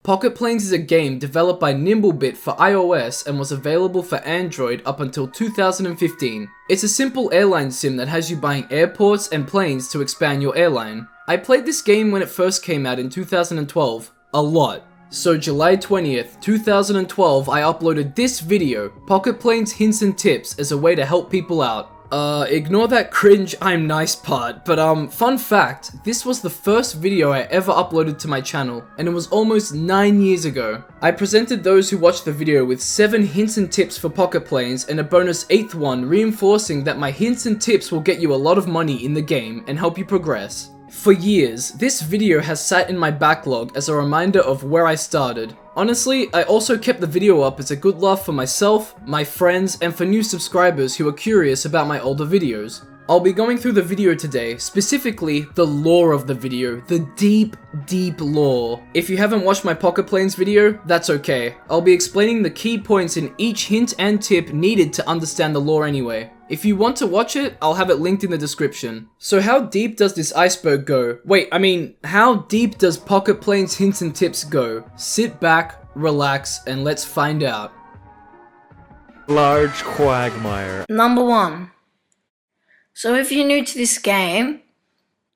Pocket Planes is a game developed by NimbleBit for iOS and was available for Android up until 2015. It's a simple airline sim that has you buying airports and planes to expand your airline. I played this game when it first came out in 2012, a lot. So July 20th, 2012, I uploaded this video, Pocket Planes Hints and Tips, as a way to help people out. Ignore that cringe I'm nice part, but fun fact, this was the first video I ever uploaded to my channel, and it was almost 9 years ago. I presented those who watched the video with 7 hints and tips for Pocket Planes and a bonus 8th one reinforcing that my hints and tips will get you a lot of money in the game and help you progress. For years, this video has sat in my backlog as a reminder of where I started. Honestly, I also kept the video up as a good laugh for myself, my friends, and for new subscribers who are curious about my older videos. I'll be going through the video today, specifically the lore of the video, the deep lore. If you haven't watched my Pocket Planes video, that's okay. I'll be explaining the key points in each hint and tip needed to understand the lore anyway. If you want to watch it, I'll have it linked in the description. So how deep does this iceberg go? Wait, how deep does Pocket Planes Hints and Tips go? Sit back, relax, and let's find out. Large quagmire. Number 1. So if you're new to this game,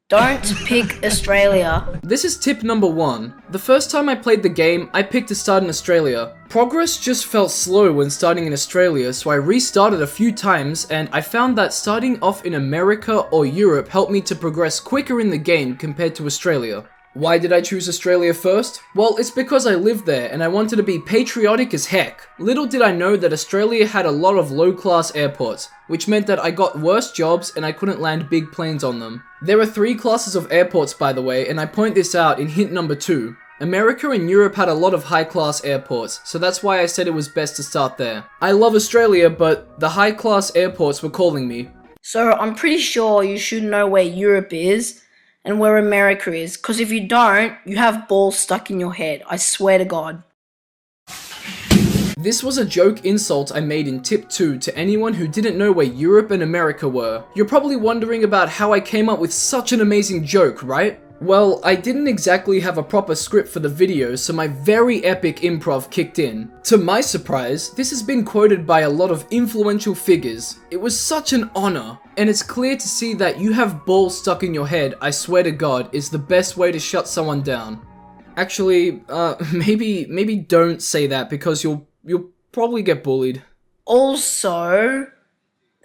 don't pick Australia. This is tip number 1. The first time I played the game, I picked to start in Australia. Progress just felt slow when starting in Australia, so I restarted a few times, and I found that starting off in America or Europe helped me to progress quicker in the game compared to Australia. Why did I choose Australia first? Well, it's because I lived there and I wanted to be patriotic as heck. Little did I know that Australia had a lot of low-class airports, which meant that I got worse jobs and I couldn't land big planes on them. There are 3 classes of airports, by the way, and I point this out in hint number 2. America and Europe had a lot of high-class airports, so that's why I said it was best to start there. I love Australia, but the high-class airports were calling me. So I'm pretty sure you should know where Europe is and where America is, because if you don't, you have balls stuck in your head, I swear to God. This was a joke insult I made in tip 2 to anyone who didn't know where Europe and America were. You're probably wondering about how I came up with such an amazing joke, right? Well, I didn't exactly have a proper script for the video, so my very epic improv kicked in. To my surprise, this has been quoted by a lot of influential figures. It was such an honor, and it's clear to see that you have balls stuck in your head, I swear to God, is the best way to shut someone down. Actually, maybe don't say that because you'll probably get bullied. Also,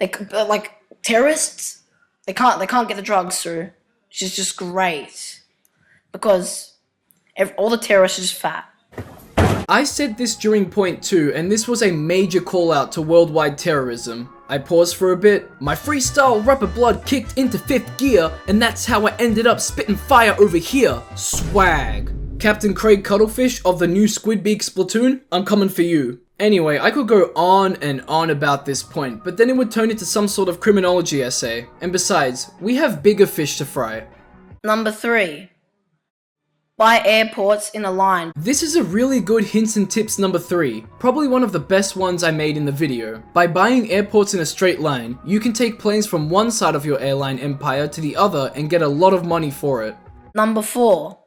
like terrorists, they can't get the drugs through. Which is just great, because all the terrorists are just fat. I said this during point 2, and this was a major call out to worldwide terrorism. I paused for a bit, my freestyle rapper blood kicked into 5th gear, and that's how I ended up spitting fire over here. Swag. Captain Craig Cuttlefish of the new Squid Beak Splatoon, I'm coming for you. Anyway, I could go on and on about this point, but then it would turn into some sort of criminology essay. And besides, we have bigger fish to fry. Number 3. Buy airports in a line. This is a really good hints and tips number 3. Probably one of the best ones I made in the video. By buying airports in a straight line, you can take planes from one side of your airline empire to the other and get a lot of money for it. Number 4.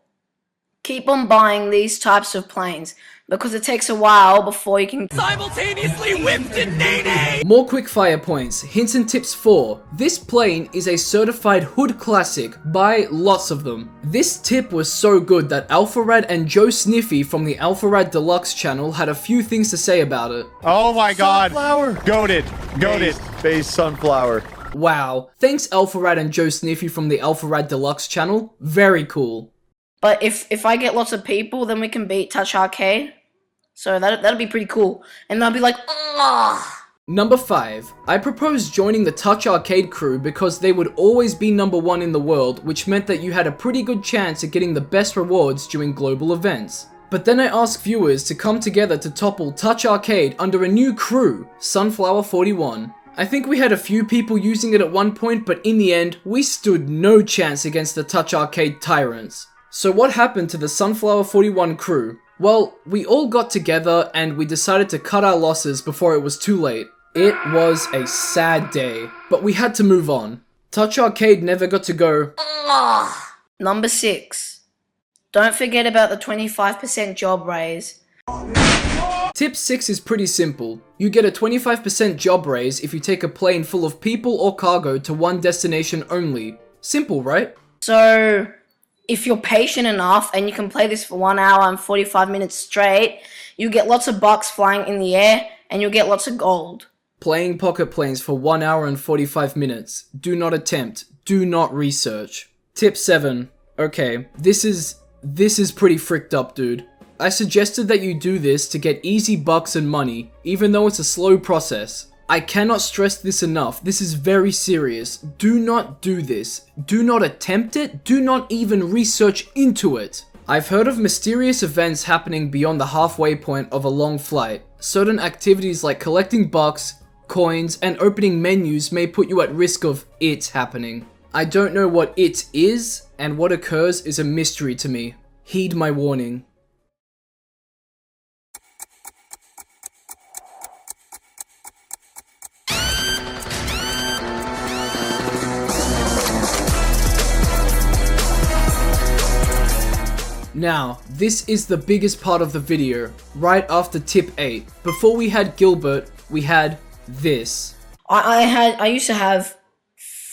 Keep on buying these types of planes, because it takes a while before you can simultaneously whipped and nay-nay! More quickfire points. Hints and tips 4. This plane is a certified hood classic. Buy lots of them. This tip was so good that Alpharad and Joe Sniffy from the Alpharad Deluxe channel had a few things to say about it. Oh my God. Sunflower! Goated. Base sunflower. Wow. Thanks Alpharad and Joe Sniffy from the Alpharad Deluxe channel. Very cool. But if I get lots of people, then we can beat Touch Arcade. So that'll be pretty cool. And they'll be like, ugh. Number 5. I proposed joining the Touch Arcade crew because they would always be number 1 in the world, which meant that you had a pretty good chance at getting the best rewards during global events. But then I asked viewers to come together to topple Touch Arcade under a new crew, Sunflower41. I think we had a few people using it at one point, but in the end, we stood no chance against the Touch Arcade tyrants. So what happened to the Sunflower41 crew? Well, we all got together and we decided to cut our losses before it was too late. It was a sad day, but we had to move on. Touch Arcade never got to go. Number 6. Don't forget about the 25% job raise. Tip 6 is pretty simple. You get a 25% job raise if you take a plane full of people or cargo to one destination only. Simple, right? So, if you're patient enough and you can play this for 1 hour and 45 minutes straight, you get lots of bucks flying in the air and you'll get lots of gold. Playing pocket planes for 1 hour and 45 minutes. Do not attempt. Do not research. Tip 7. Okay, this is pretty fricked up, dude. I suggested that you do this to get easy bucks and money, even though it's a slow process. I cannot stress this enough. This is very serious. Do not do this. Do not attempt it. Do not even research into it. I've heard of mysterious events happening beyond the halfway point of a long flight. Certain activities like collecting bucks, coins, and opening menus may put you at risk of it happening. I don't know what it is, and what occurs is a mystery to me. Heed my warning. Now, this is the biggest part of the video, right after tip 8. Before we had Gilbert, we had this. I used to have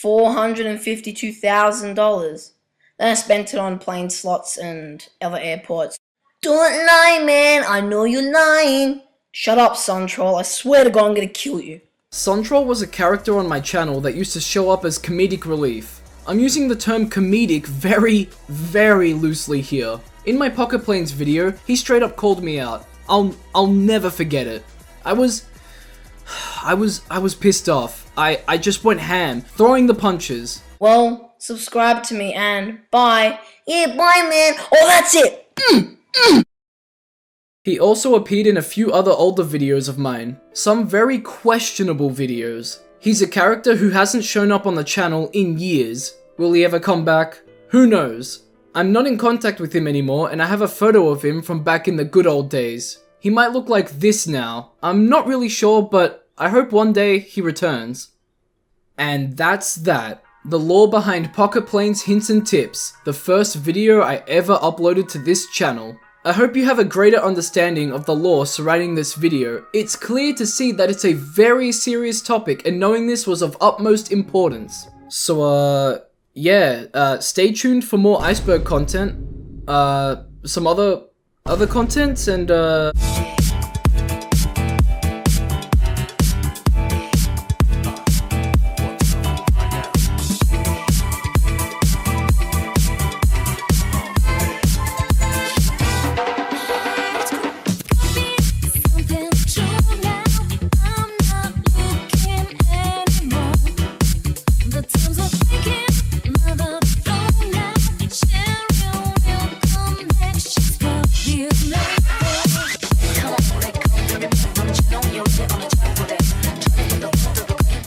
$452,000. Then I spent it on plane slots and other airports. Don't lie, man. I know you're lying. Shut up, Suntroll. I swear to God, I'm gonna kill you. Suntroll was a character on my channel that used to show up as comedic relief. I'm using the term comedic very, very loosely here. In my Pocket Planes video, he straight up called me out. I'll never forget it. I was pissed off. I just went ham, throwing the punches. Well, subscribe to me and bye. Yeah, bye, man. Oh, that's it. He also appeared in a few other older videos of mine. Some very questionable videos. He's a character who hasn't shown up on the channel in years. Will he ever come back? Who knows? I'm not in contact with him anymore, and I have a photo of him from back in the good old days. He might look like this now. I'm not really sure, but I hope one day he returns. And that's that. The lore behind Pocket Planes Hints and Tips, the first video I ever uploaded to this channel. I hope you have a greater understanding of the lore surrounding this video. It's clear to see that it's a very serious topic, and knowing this was of utmost importance. So, yeah, stay tuned for more iceberg content, some other contents, and